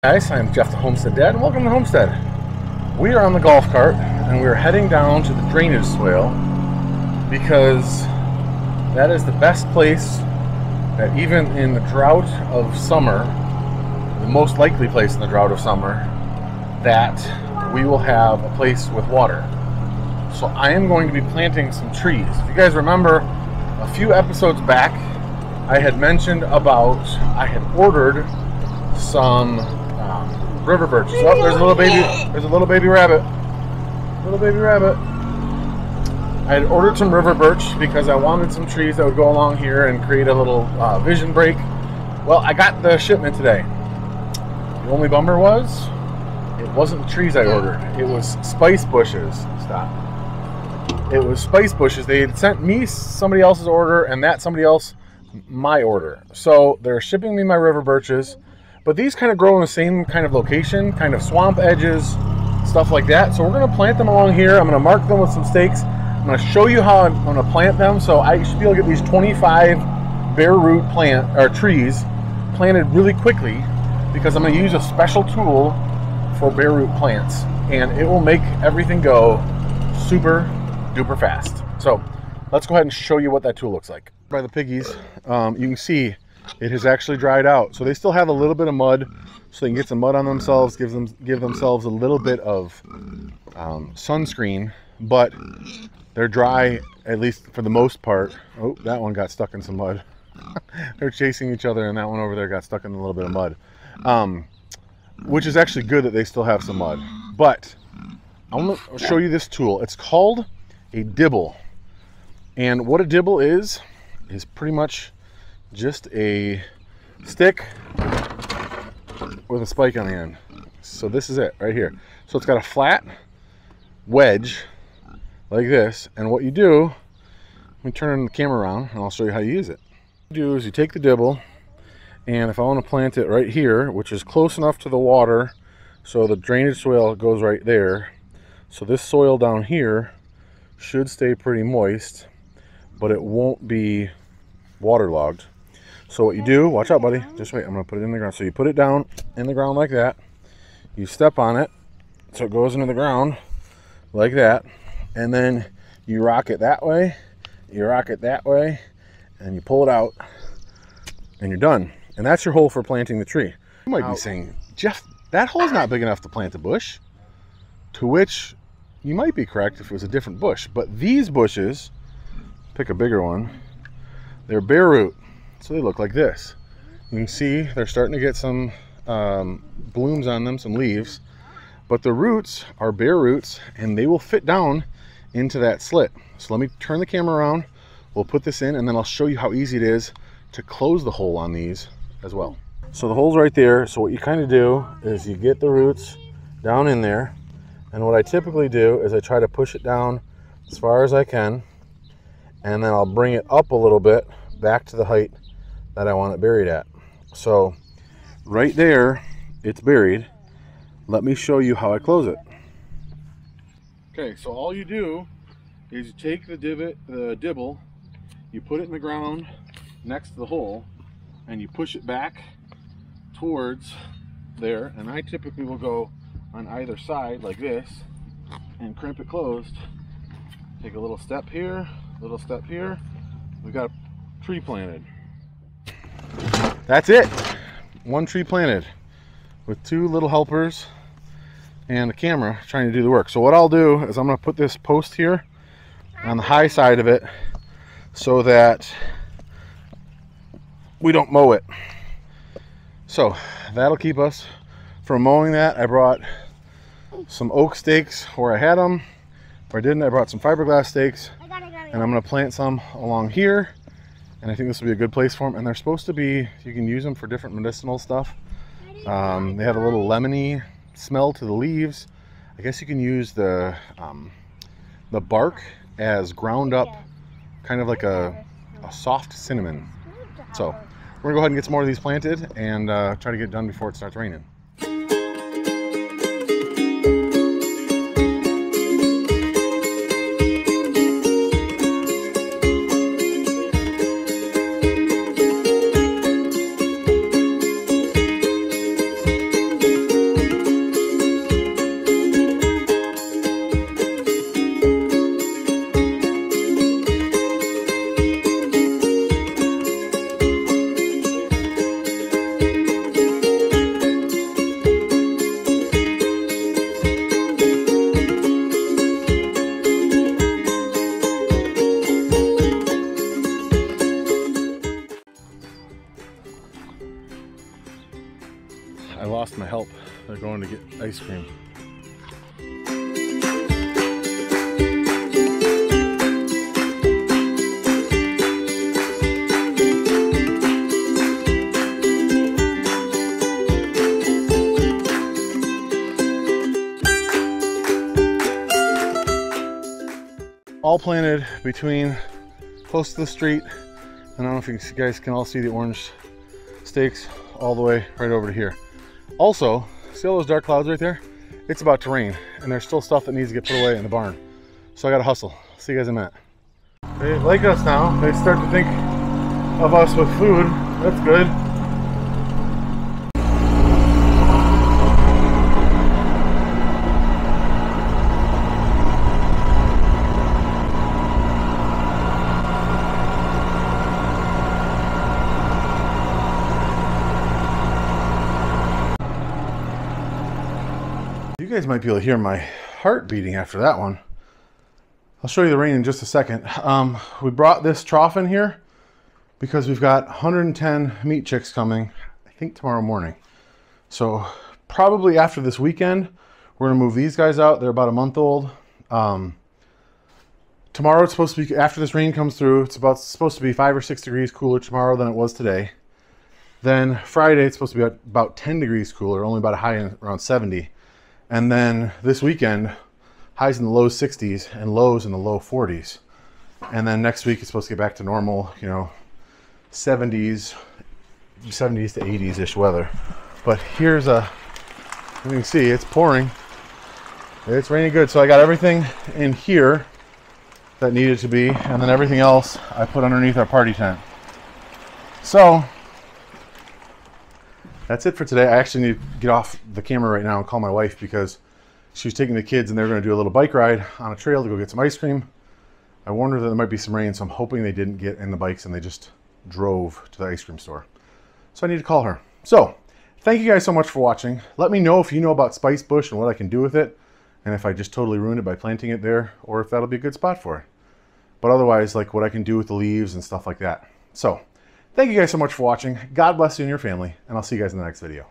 Guys, I'm Jeff the Homestead Dad, and welcome to Homestead. We are on the golf cart and we're heading down to the drainage swale because that is the best place that, even in the drought of summer, the most likely place in the drought of summer, that we will have a place with water. So I am going to be planting some trees. If you guys remember, a few episodes back I had mentioned about I had ordered some River Birch. Oh, there's a little baby rabbit. Little baby rabbit. I had ordered some River Birch because I wanted some trees that would go along here and create a little vision break. Well, I got the shipment today. The only bummer was it wasn't the trees I ordered. It was spice bushes. Stop. It was spice bushes. They had sent me somebody else's order and that somebody else my order. So they're shipping me my River Birches. But these kind of grow in the same kind of location, kind of swamp edges, stuff like that. So we're going to plant them along here. I'm going to mark them with some stakes. I'm going to show you how I'm going to plant them. So I should be able to get these 25 bare root trees planted really quickly, because I'm going to use a special tool for bare root plants, and it will make everything go super duper fast. So let's go ahead and show you what that tool looks like. By the piggies, you can see it has actually dried out. So they still have a little bit of mud, so they can get some mud on themselves, give themselves a little bit of sunscreen, but they're dry, at least for the most part. Oh, that one got stuck in some mud. They're chasing each other, and that one over there got stuck in a little bit of mud, which is actually good that they still have some mud. But I'm going to show you this tool. It's called a dibble, and what a dibble is pretty much just a stick with a spike on the end. So this is it right here. So it's got a flat wedge like this, and what you do, let me turn the camera around and I'll show you how you use it. What you do is you take the dibble, and if I want to plant it right here, which is close enough to the water so the drainage swale goes right there, so this soil down here should stay pretty moist, but it won't be waterlogged. So what you do, watch out buddy, just wait, I'm going to put it in the ground. So you put it down in the ground like that, you step on it so it goes into the ground like that, and then you rock it that way, you rock it that way, and you pull it out, and you're done. And that's your hole for planting the tree. You might be saying, Jeff, that hole's not big enough to plant a bush. To which you might be correct if it was a different bush, but these bushes, pick a bigger one, they're bare root. So they look like this. You can see they're starting to get some blooms on them, some leaves, but the roots are bare roots and they will fit down into that slit. So let me turn the camera around, we'll put this in, and then I'll show you how easy it is to close the hole on these as well. So the hole's right there. So what you kind of do is you get the roots down in there, and what I typically do is I try to push it down as far as I can, and then I'll bring it up a little bit back to the height that I want it buried at. So right there it's buried. Let me show you how I close it. Okay, so all you do is you take the dibble, you put it in the ground next to the hole, and you push it back towards there, and I typically will go on either side like this and crimp it closed. Take a little step here, little step here. We've got a tree planted. That's it. One tree planted with two little helpers and the camera trying to do the work. So what I'll do is I'm going to put this post here on the high side of it so that we don't mow it. So that'll keep us from mowing that. I brought some oak stakes where I had them. If I didn't, I brought some fiberglass stakes, and I'm going to plant some along here. And I think this will be a good place for them. And they're supposed to be, you can use them for different medicinal stuff. They have a little lemony smell to the leaves. I guess you can use the bark as ground up, kind of like a soft cinnamon. So we're gonna go ahead and get some more of these planted and try to get it done before it starts raining. lost my help. They're going to get ice cream. All planted between close to the street. And I don't know if you guys can all see the orange stakes all the way right over to here. Also, see all those dark clouds right there? It's about to rain, and there's still stuff that needs to get put away in the barn. So I gotta hustle. See you guys in a minute. They like us now. They start to think of us with food. That's good. You guys might be able to hear my heart beating after that one. I'll show you the rain in just a second. We brought this trough in here because we've got 110 meat chicks coming, I think tomorrow morning. So probably after this weekend, we're gonna move these guys out. They're about a month old. Tomorrow it's supposed to be, after this rain comes through, it's supposed to be 5 or 6 degrees cooler tomorrow than it was today. Then Friday it's supposed to be about 10 degrees cooler, only about a high around 70. And then this weekend, highs in the low 60s and lows in the low 40s. And then next week it's supposed to get back to normal, you know, 70s to 80s-ish weather. But here's you can see it's pouring. It's raining good. So I got everything in here that needed to be, and then everything else I put underneath our party tent. So that's it for today. I actually need to get off the camera right now and call my wife because she's taking the kids and they're going to do a little bike ride on a trail to go get some ice cream. I warned her that there might be some rain, so I'm hoping they didn't get in the bikes and they just drove to the ice cream store. So I need to call her. So thank you guys so much for watching. Let me know if you know about Spicebush and what I can do with it, and if I just totally ruined it by planting it there, or if that'll be a good spot for it. But otherwise, like what I can do with the leaves and stuff like that. So thank you guys so much for watching. God bless you and your family, and I'll see you guys in the next video.